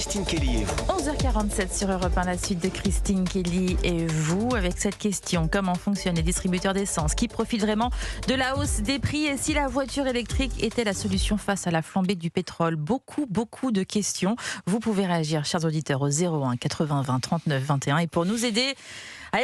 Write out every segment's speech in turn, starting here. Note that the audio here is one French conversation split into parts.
Christine Kelly et vous. 11h47 sur Europe 1, la suite de Christine Kelly et vous, avec cette question: comment fonctionnent les distributeurs d'essence? Qui profitent vraiment de la hausse des prix? Et si la voiture électrique était la solution face à la flambée du pétrole? Beaucoup de questions. Vous pouvez réagir, chers auditeurs, au 01 80 20 39 21. Et pour nous aider à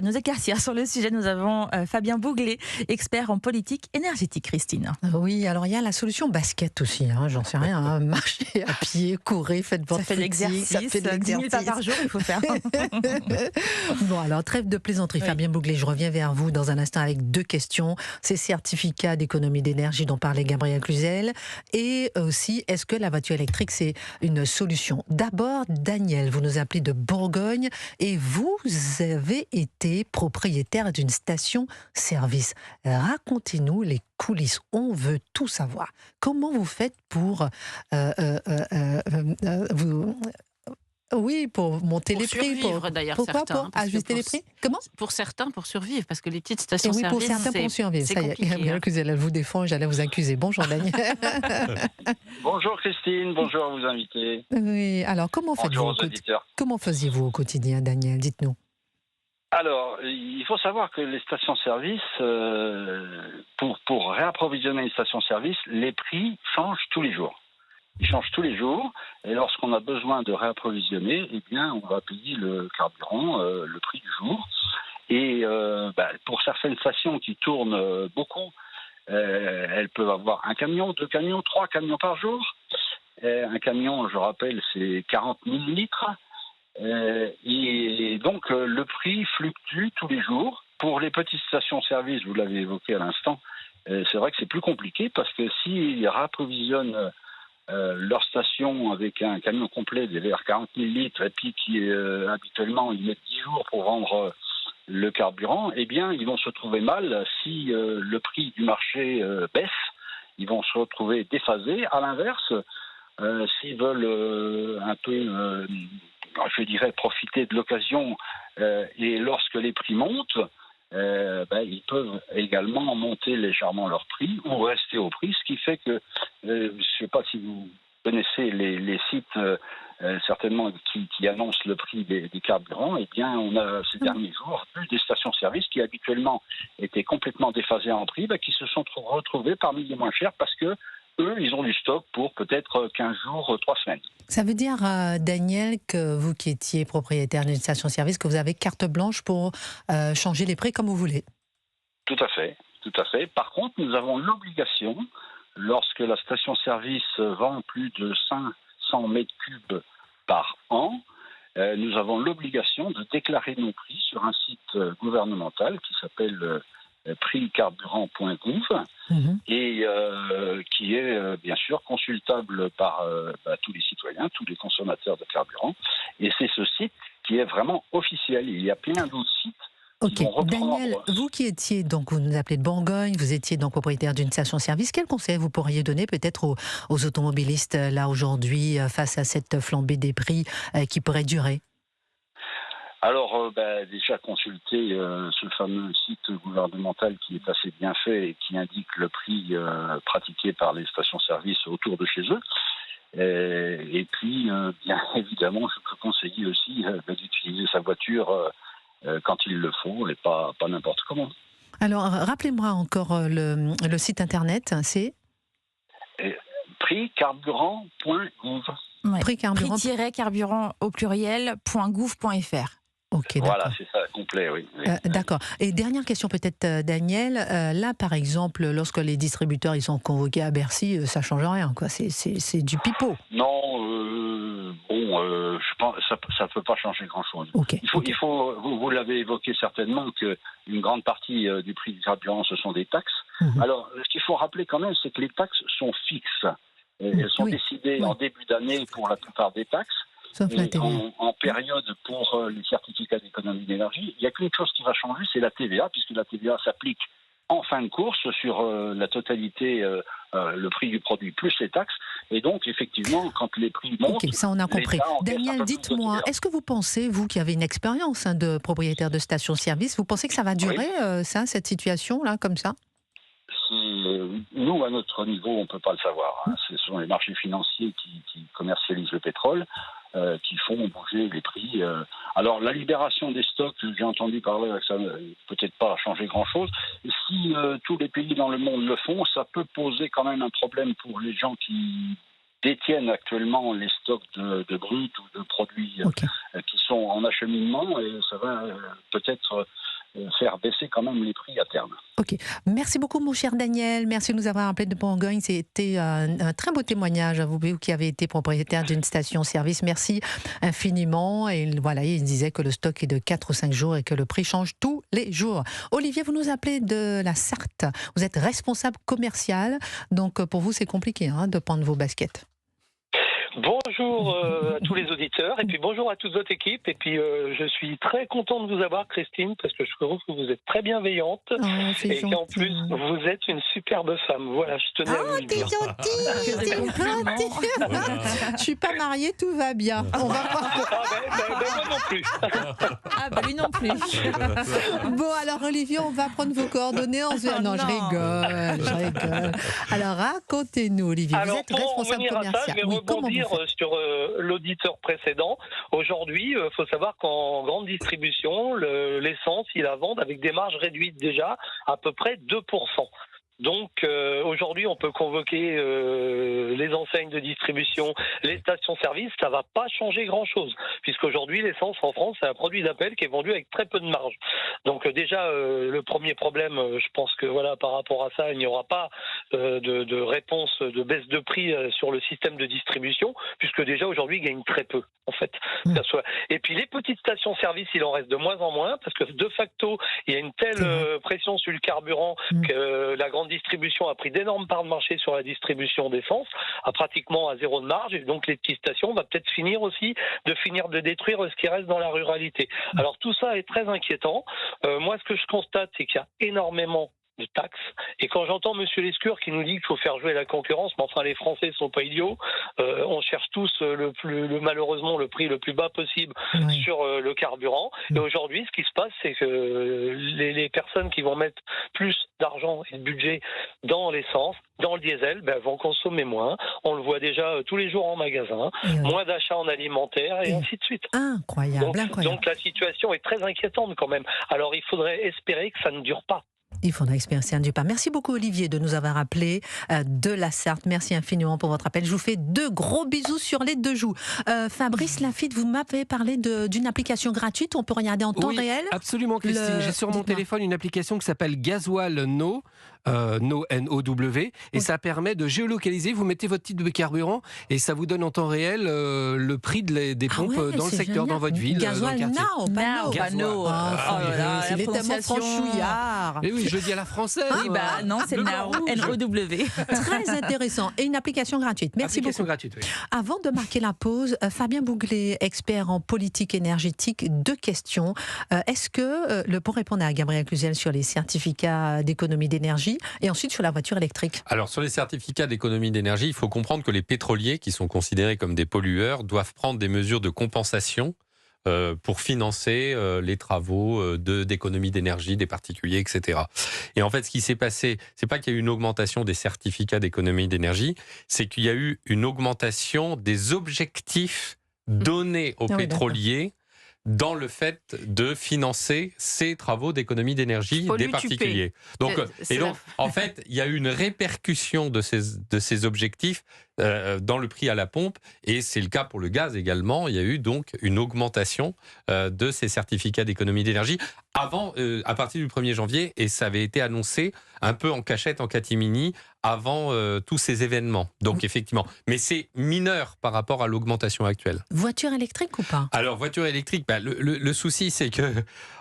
nous éclaircir sur le sujet, nous avons Fabien Bouglet, expert en politique énergétique. Christine. Oui, alors il y a la solution basket aussi, j'en sais rien, marcher à pied, courir, faites votre Ça fait de l'exercice, 10 000 pas par jour, il faut faire. Bon, alors trêve de plaisanterie, oui. Fabien Bouglet, je reviens vers vous dans un instant avec deux questions. Ces certificats d'économie d'énergie dont parlait Gabriel Cluzel, et aussi, est-ce que la voiture électrique, c'est une solution? D'abord, Daniel, vous nous appelez de Bourgogne, et vous avez été propriétaire d'une station-service. Racontez-nous les coulisses, on veut tout savoir. Comment vous faites pour pour monter les prix, pourquoi certains, pour ajuster les prix? Comment? Pour certains, pour survivre, parce que les petites stations-service, pour certains, pour survivre. Ça y est, elle vous défend, j'allais vous accuser. Bonjour Daniel. Bonjour Christine, bonjour à vos invités. Oui, alors comment faisiez-vous au quotidien, Daniel? Dites-nous. Alors, il faut savoir que les stations-service, pour réapprovisionner une station-service, les prix changent tous les jours. Ils changent tous les jours, et lorsqu'on a besoin de réapprovisionner, eh bien, on va payer le carburant, le prix du jour. Et pour certaines stations qui tournent beaucoup, elles peuvent avoir un camion, 2 camions, 3 camions par jour. Un camion, je rappelle, c'est 40 000 litres. Et donc, le prix fluctue tous les jours. Pour les petites stations-service, vous l'avez évoqué à l'instant, c'est vrai que c'est plus compliqué parce que s'ils réapprovisionnent leur station avec un camion complet vers 40 000 litres et puis qui habituellement ils mettent 10 jours pour vendre le carburant, eh bien ils vont se trouver mal si le prix du marché baisse. Ils vont se retrouver déphasés. À l'inverse, s'ils veulent un peu je dirais profiter de l'occasion et lorsque les prix montent, ils peuvent également monter légèrement leur prix ou rester au prix, ce qui fait que, je ne sais pas si vous connaissez les sites certainement qui annoncent le prix des carburants, eh bien on a ces derniers jours vu des stations-service qui habituellement étaient complètement déphasées en prix, qui se sont retrouvés parmi les moins chers parce que eux, ils ont du stock pour peut-être 15 jours, 3 semaines. Ça veut dire, Daniel, que vous qui étiez propriétaire d'une station-service, que vous avez carte blanche pour changer les prix comme vous voulez? Tout à fait. Par contre, nous avons l'obligation, lorsque la station-service vend plus de 500 mètres cubes par an, nous avons l'obligation de déclarer nos prix sur un site gouvernemental qui s'appelle prixcarburant.gouv et qui est bien sûr consultable par tous les citoyens, tous les consommateurs de carburant. Et c'est ce site qui est vraiment officiel. Il y a plein d'autres sites. Ok, Daniel, vous qui étiez, donc vous nous appelez de Bourgogne, vous étiez donc propriétaire d'une station-service, quel conseil vous pourriez donner peut-être aux automobilistes là aujourd'hui face à cette flambée des prix qui pourrait durer? Alors, déjà consulter ce fameux site gouvernemental qui est assez bien fait et qui indique le prix pratiqué par les stations-service autour de chez eux. Et puis, bien évidemment, je peux conseiller aussi d'utiliser sa voiture quand il le faut et pas n'importe comment. Alors, rappelez-moi encore le site internet, c'est prixcarburant.gouv. Ouais. Prix-carburant au pluriel.gouv.fr. Ok, voilà, c'est ça, complet, oui. D'accord. Et dernière question peut-être, Daniel. Là, par exemple, lorsque les distributeurs ils sont convoqués à Bercy, ça change rien, quoi. C'est du pipeau. Non, je pense ça peut pas changer grand-chose. Okay, il faut, vous l'avez évoqué certainement qu'une grande partie du prix du carburant, ce sont des taxes. Alors, ce qu'il faut rappeler quand même, c'est que les taxes sont fixes. Elles sont décidées en début d'année pour la plupart des taxes. Et en période pour les certificats d'économie d'énergie, il n'y a qu'une chose qui va changer, c'est la TVA, puisque la TVA s'applique en fin de course sur la totalité, le prix du produit plus les taxes. Et donc, effectivement, quand les prix montent... Ok, ça on a compris. Daniel, dites-moi, est-ce que vous pensez, vous qui avez une expérience de propriétaire de station-service, vous pensez que ça va durer, cette situation-là, comme ça? nous, à notre niveau, on ne peut pas le savoir. Hein. Ce sont les marchés financiers qui commercialisent le pétrole, qui font bouger les prix. Alors, la libération des stocks, j'ai entendu parler que ça peut-être pas changer grand-chose. Si tous les pays dans le monde le font, ça peut poser quand même un problème pour les gens qui détiennent actuellement les stocks de brut ou de produits qui sont en acheminement, et ça va peut-être faire baisser quand même les prix à terme. Ok, merci beaucoup mon cher Daniel, merci de nous avoir appelé de Bourgogne, c'était un très beau témoignage à vous qui avez été propriétaire d'une station-service, merci infiniment, et voilà, il disait que le stock est de 4 ou 5 jours et que le prix change tous les jours. Olivier, vous nous appelez de la Sarthe, vous êtes responsable commercial, donc pour vous c'est compliqué de prendre vos baskets. Bonjour à tous les auditeurs et puis bonjour à toute votre équipe et puis je suis très content de vous avoir Christine parce que je trouve que vous êtes très bienveillante et qu'en plus vous êtes une superbe femme. Voilà, je tenais à vous le dire. T'es gentil. Je suis pas mariée, tout va bien. On va moi non plus. Lui non plus. Bon alors Olivier, on va prendre vos coordonnées. Non, je rigole. Alors racontez-nous Olivier, vous êtes responsable commercial. Je vais rebondir sur l'auditeur précédent. Aujourd'hui, il faut savoir qu'en grande distribution, l'essence, ils la vendent avec des marges réduites déjà à peu près 2%. Donc aujourd'hui, on peut convoquer les enseignes de distribution, les stations-service, ça va pas changer grand-chose, puisqu'aujourd'hui, l'essence en France, c'est un produit d'appel qui est vendu avec très peu de marge. Donc déjà, le premier problème, je pense que voilà, par rapport à ça, il n'y aura pas de réponse de baisse de prix sur le système de distribution, puisque déjà aujourd'hui, ils gagnent très peu, en fait. Et puis les petites stations-service, il en reste de moins en moins, parce que de facto, il y a une telle pression sur le carburant que la grande distribution a pris d'énormes parts de marché sur la distribution d'essence, à pratiquement à zéro de marge, et donc les petites stations va peut-être finir de détruire ce qui reste dans la ruralité. Alors tout ça est très inquiétant. Moi, ce que je constate, c'est qu'il y a énormément de taxes. Et quand j'entends M. Lescure qui nous dit qu'il faut faire jouer la concurrence, mais enfin les Français sont pas idiots, on cherche tous malheureusement le prix le plus bas possible sur le carburant. Et aujourd'hui, ce qui se passe, c'est que les personnes qui vont mettre plus d'argent et de budget dans l'essence, dans le diesel, vont consommer moins. On le voit déjà tous les jours en magasin, moins d'achats en alimentaire et ainsi de suite. Incroyable. Donc la situation est très inquiétante quand même. Alors il faudrait espérer que ça ne dure pas. Il faudra expérimenter un pas. Merci beaucoup Olivier de nous avoir appelé de la Sarthe. Merci infiniment pour votre appel. Je vous fais 2 gros bisous sur les 2 joues. Fabrice Lafitte, vous m'avez parlé d'une application gratuite. On peut regarder en temps réel. Absolument Christine. J'ai sur mon téléphone une application qui s'appelle Gasoil No. N-O-W, et ça permet de géolocaliser, vous mettez votre titre de carburant et ça vous donne en temps réel le prix des pompes dans le secteur, dans votre ville. Gasoil Now, pas No. C'est les tellement franchouillard. Mais oui, je le dis à la française. Non, c'est Now, N-O-W. Très intéressant. Et une application gratuite. Merci beaucoup. Gratuite, oui. Avant de marquer la pause, Fabien Bouglet, expert en politique énergétique, 2 questions. Est-ce que, pour répondre à Gabriel Cluzel sur les certificats d'économie d'énergie, et ensuite sur la voiture électrique. Alors sur les certificats d'économie d'énergie, il faut comprendre que les pétroliers, qui sont considérés comme des pollueurs, doivent prendre des mesures de compensation pour financer les travaux d'économie d'énergie des particuliers, etc. Et en fait, ce qui s'est passé, c'est pas qu'il y a eu une augmentation des certificats d'économie d'énergie, c'est qu'il y a eu une augmentation des objectifs donnés aux pétroliers dans le fait de financer ces travaux d'économie d'énergie des particuliers. Donc, en fait, il y a eu une répercussion de ces objectifs dans le prix à la pompe, et c'est le cas pour le gaz également. Il y a eu donc une augmentation de ces certificats d'économie d'énergie à partir du 1er janvier, et ça avait été annoncé un peu en cachette, en catimini, avant tous ces événements. Donc effectivement, mais c'est mineur par rapport à l'augmentation actuelle. Voiture électrique ou pas ? Alors voiture électrique, le souci c'est que,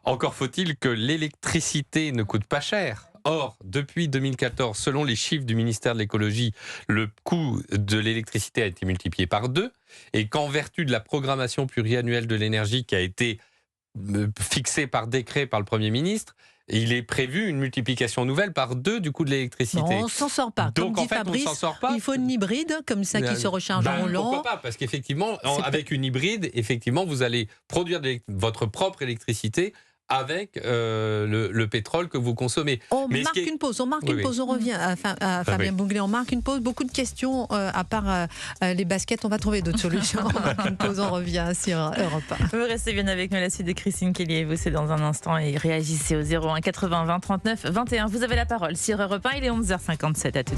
encore faut-il que l'électricité ne coûte pas cher. Or, depuis 2014, selon les chiffres du ministère de l'écologie, le coût de l'électricité a été multiplié par 2, et qu'en vertu de la programmation pluriannuelle de l'énergie qui a été fixée par décret par le Premier ministre, il est prévu une multiplication nouvelle par 2 du coût de l'électricité. Non, on ne s'en sort pas. Donc, comme dit Fabrice, on s'en sort pas. Il faut une hybride, comme ça, qui se recharge en roulant. Pourquoi pas ? Parce qu'effectivement, avec une hybride, effectivement, vous allez produire votre propre électricité avec le pétrole que vous consommez. On marque une pause, on revient à Fabien Bouglet, on marque une pause. Beaucoup de questions, à part les baskets, on va trouver d'autres solutions. On marque une pause, on revient sur Europe 1. Vous restez bien avec nous, la suite de Christine Kelly et vous, c'est dans un instant, et réagissez au 01 80 20 39 21. Vous avez la parole sur Europe 1, il est 11h57, à tout de suite.